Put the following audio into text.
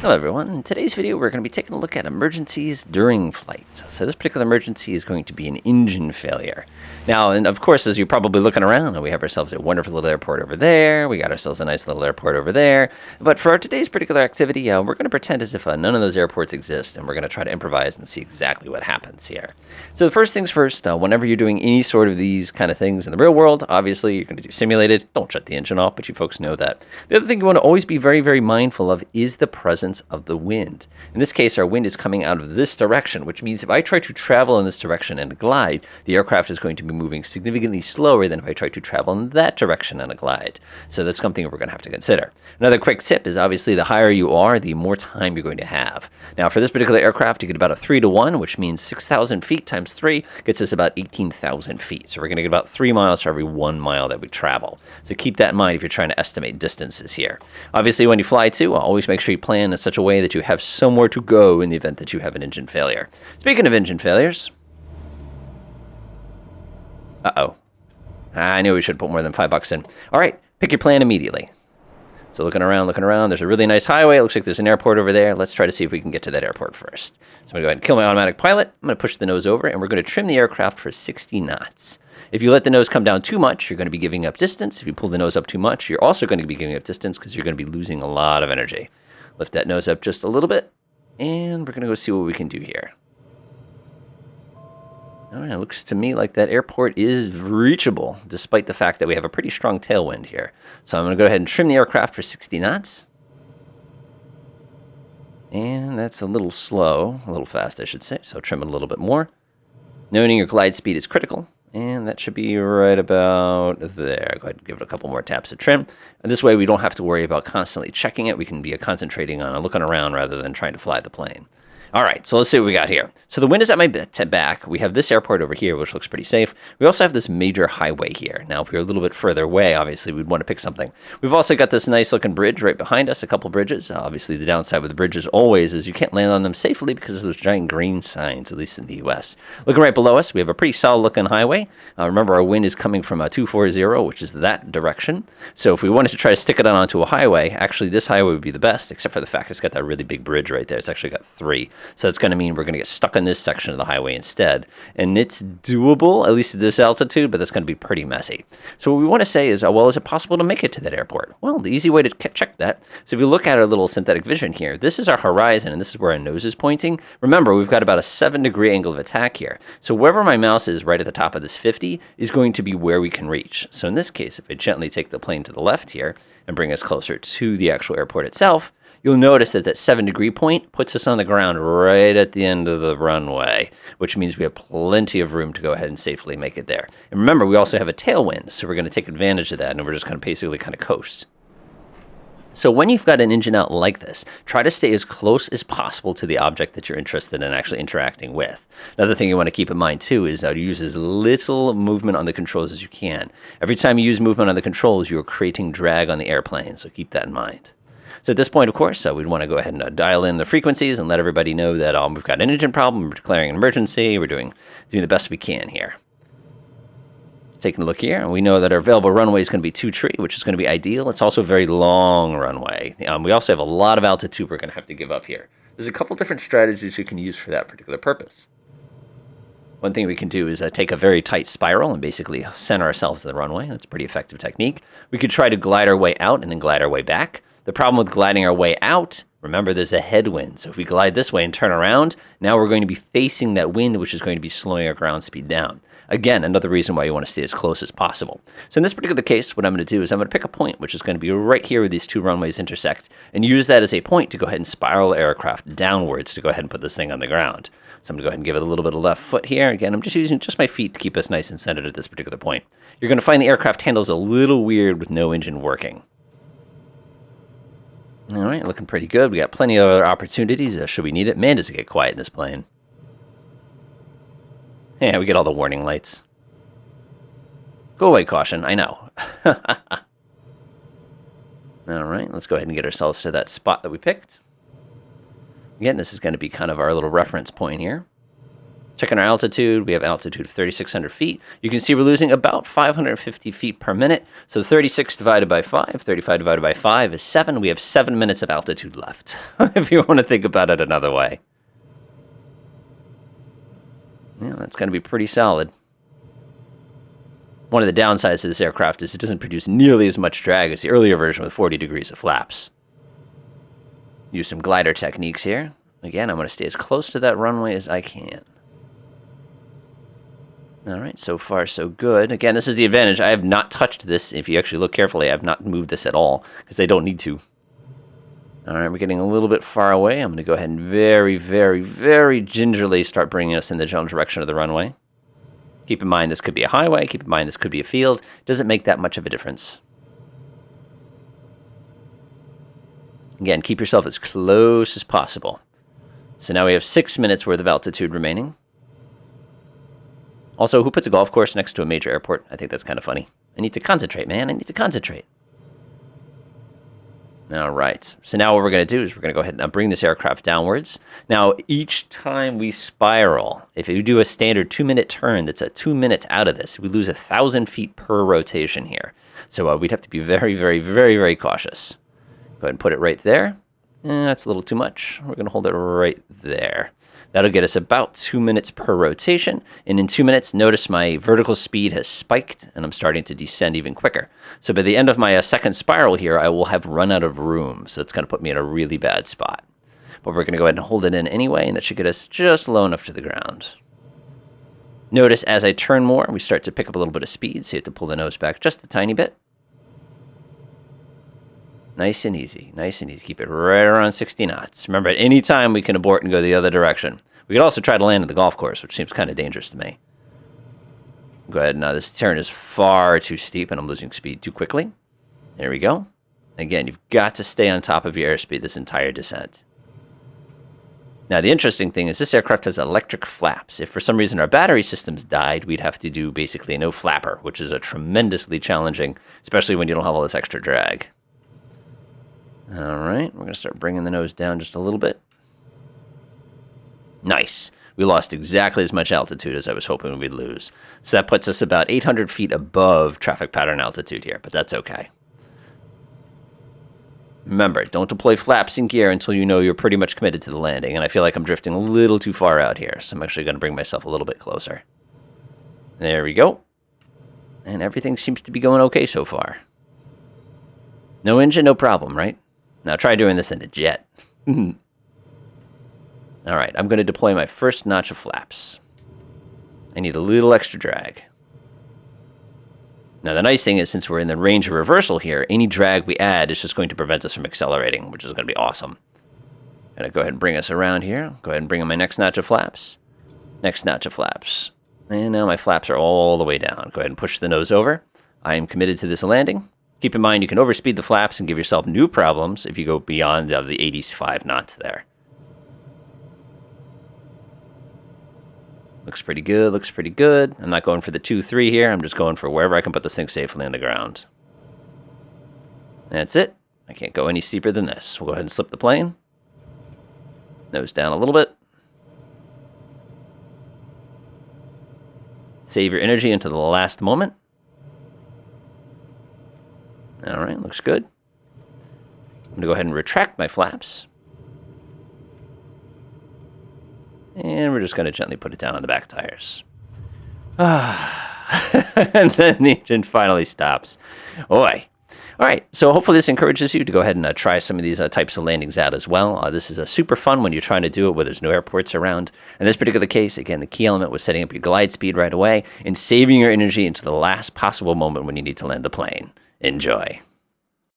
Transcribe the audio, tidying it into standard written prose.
Hello everyone, in today's video we're going to be taking a look at emergencies during flight. So this particular emergency is going to be an engine failure. Now, and of course, as you're probably looking around, we have ourselves a wonderful little airport over there, we got ourselves a nice little airport over there, but for today's particular activity, we're going to pretend as if none of those airports exist, and we're going to try to improvise and see exactly what happens here. So the first things first, whenever you're doing any sort of these kind of things in the real world, obviously you're going to do simulated. Don't shut the engine off, but you folks know that. The other thing you want to always be very, very mindful of is the presence of the wind. In this case, our wind is coming out of this direction, which means if I try to travel in this direction and glide, the aircraft is going to be moving significantly slower than if I try to travel in that direction on a glide. So that's something we're going to have to consider. Another quick tip is obviously the higher you are, the more time you're going to have. Now, for this particular aircraft, you get about a 3-to-1, which means 6,000 feet times 3 gets us about 18,000 feet. So we're going to get about 3 miles for every 1 mile that we travel. So keep that in mind if you're trying to estimate distances here. Obviously, when you fly too, always make sure you plan in such a way that you have somewhere to go in the event that you have an engine failure. Speaking of engine failures, I knew we should put more than $5 in. All right, pick your plan immediately. So looking around, there's a really nice highway. It looks like there's an airport over there. Let's try to see if we can get to that airport first. So I'm going to go ahead and kill my automatic pilot. I'm going to push the nose over, and we're going to trim the aircraft for 60 knots. If you let the nose come down too much, you're going to be giving up distance. If you pull the nose up too much, you're also going to be giving up distance because you're going to be losing a lot of energy. Lift that nose up just a little bit, and we're going to go see what we can do here. All right, it looks to me like that airport is reachable, despite the fact that we have a pretty strong tailwind here. So I'm going to go ahead and trim the aircraft for 60 knots. And that's a little slow, a little fast, I should say. So trim it a little bit more. Noting your glide speed is critical. And that should be right about there. Go ahead and give it a couple more taps of trim. And this way we don't have to worry about constantly checking it. We can be concentrating on looking around rather than trying to fly the plane. All right, so let's see what we got here. So the wind is at my back. We have this airport over here, which looks pretty safe. We also have this major highway here. Now, if we were a little bit further away, obviously, we'd want to pick something. We've also got this nice-looking bridge right behind us, a couple bridges. Obviously, the downside with the bridges always is you can't land on them safely because of those giant green signs, at least in the U.S. Looking right below us, we have a pretty solid-looking highway. Remember, our wind is coming from 240, which is that direction. So if we wanted to try to stick it on onto a highway, actually, this highway would be the best, except for the fact it's got that really big bridge right there. It's actually got 3. So that's going to mean we're going to get stuck in this section of the highway instead. And it's doable, at least at this altitude, but that's going to be pretty messy. So what we want to say is, well, is it possible to make it to that airport? Well, the easy way to check that, so if you look at our little synthetic vision here, this is our horizon, and this is where our nose is pointing. Remember, we've got about a 7-degree angle of attack here. So wherever my mouse is right at the top of this 50 is going to be where we can reach. So in this case, if I gently take the plane to the left here and bring us closer to the actual airport itself, you'll notice that that 7-degree point puts us on the ground right at the end of the runway, which means we have plenty of room to go ahead and safely make it there. And remember, we also have a tailwind, so we're going to take advantage of that, and we're just going to basically kind of coast. So when you've got an engine out like this, try to stay as close as possible to the object that you're interested in actually interacting with. Another thing you want to keep in mind too is that you use as little movement on the controls as you can. Every time you use movement on the controls, you're creating drag on the airplane, so keep that in mind. So at this point, of course, we'd want to go ahead and dial in the frequencies and let everybody know that we've got an engine problem, we're declaring an emergency, we're doing the best we can here. Taking a look here, and we know that our available runway is going to be 2 which is going to be ideal. It's also a very long runway. We also have a lot of altitude we're going to have to give up here. There's a couple different strategies you can use for that particular purpose. One thing we can do is take a very tight spiral and basically center ourselves to the runway. That's a pretty effective technique. We could try to glide our way out and then glide our way back. The problem with gliding our way out, remember there's a headwind. So if we glide this way and turn around, now we're going to be facing that wind, which is going to be slowing our ground speed down. Again, another reason why you want to stay as close as possible. So in this particular case, what I'm going to do is I'm going to pick a point, which is going to be right here where these 2 runways intersect, and use that as a point to go ahead and spiral the aircraft downwards to go ahead and put this thing on the ground. So I'm going to go ahead and give it a little bit of left foot here. Again, I'm just using just my feet to keep us nice and centered at this particular point. You're going to find the aircraft handles a little weird with no engine working. All right, looking pretty good. We got plenty of other opportunities should we need it. Man, does it get quiet in this plane. Yeah, we get all the warning lights. Go away, caution. I know. All right, let's go ahead and get ourselves to that spot that we picked. Again, this is going to be kind of our little reference point here. Checking our altitude, we have an altitude of 3,600 feet. You can see we're losing about 550 feet per minute. So 36 divided by 5, 35 divided by 5 is 7. We have 7 minutes of altitude left, if you want to think about it another way. Yeah, that's going to be pretty solid. One of the downsides to this aircraft is it doesn't produce nearly as much drag as the earlier version with 40 degrees of flaps. Use some glider techniques here. Again, I'm going to stay as close to that runway as I can. All right, so far so good. Again, this is the advantage. I have not touched this. If you actually look carefully, I have not moved this at all because I don't need to. All right, we're getting a little bit far away. I'm going to go ahead and very, very, very gingerly start bringing us in the general direction of the runway. Keep in mind this could be a highway. Keep in mind this could be a field. Doesn't make that much of a difference. Again, keep yourself as close as possible. So now we have 6 minutes worth of altitude remaining. Also, who puts a golf course next to a major airport? I think that's kind of funny. I need to concentrate, man. I need to concentrate. All right. So now what we're going to do is we're going to go ahead and bring this aircraft downwards. Now, each time we spiral, if you do a standard 2-minute turn that's 2 minutes out of this, we lose 1,000 feet per rotation here. So we'd have to be very, very, very, very cautious. Go ahead and put it right there. That's a little too much. We're going to hold it right there. That'll get us about 2 minutes per rotation. And in 2 minutes, notice my vertical speed has spiked, and I'm starting to descend even quicker. So by the end of my second spiral here, I will have run out of room. So it's going to put me in a really bad spot. But we're going to go ahead and hold it in anyway, and that should get us just low enough to the ground. Notice as I turn more, we start to pick up a little bit of speed, so you have to pull the nose back just a tiny bit. Nice and easy, nice and easy. Keep it right around 60 knots. Remember, at any time we can abort and go the other direction. We could also try to land in the golf course, which seems kind of dangerous to me. Go ahead. Now, this turn is far too steep, and I'm losing speed too quickly. There we go. Again, you've got to stay on top of your airspeed this entire descent. Now, the interesting thing is this aircraft has electric flaps. If for some reason our battery systems died, we'd have to do basically a no flapper, which is a tremendously challenging, especially when you don't have all this extra drag. All right, we're going to start bringing the nose down just a little bit. Nice. We lost exactly as much altitude as I was hoping we'd lose. So that puts us about 800 feet above traffic pattern altitude here, but that's okay. Remember, don't deploy flaps in gear until you know you're pretty much committed to the landing, and I feel like I'm drifting a little too far out here, so I'm actually going to bring myself a little bit closer. There we go. And everything seems to be going okay so far. No engine, no problem, right? Now try doing this in a jet. All right, I'm going to deploy my first notch of flaps. I need a little extra drag. Now the nice thing is, since we're in the range of reversal here, any drag we add is just going to prevent us from accelerating, which is going to be awesome. I'm going to go ahead and bring us around here. Go ahead and bring in my next notch of flaps. Next notch of flaps. And now my flaps are all the way down. Go ahead and push the nose over. I am committed to this landing. Keep in mind, you can overspeed the flaps and give yourself new problems if you go beyond the 85 knots there. Looks pretty good, looks pretty good. I'm not going for the 2-3 here. I'm just going for wherever I can put this thing safely on the ground. That's it. I can't go any steeper than this. We'll go ahead and slip the plane. Nose down a little bit. Save your energy into the last moment. All right, looks good. I'm going to go ahead and retract my flaps. And we're just going to gently put it down on the back tires. And then the engine finally stops. Boy. All right, so hopefully this encourages you to go ahead and try some of these types of landings out as well. This is super fun when you're trying to do it where there's no airports around. In this particular case, again, the key element was setting up your glide speed right away and saving your energy into the last possible moment when you need to land the plane. Enjoy.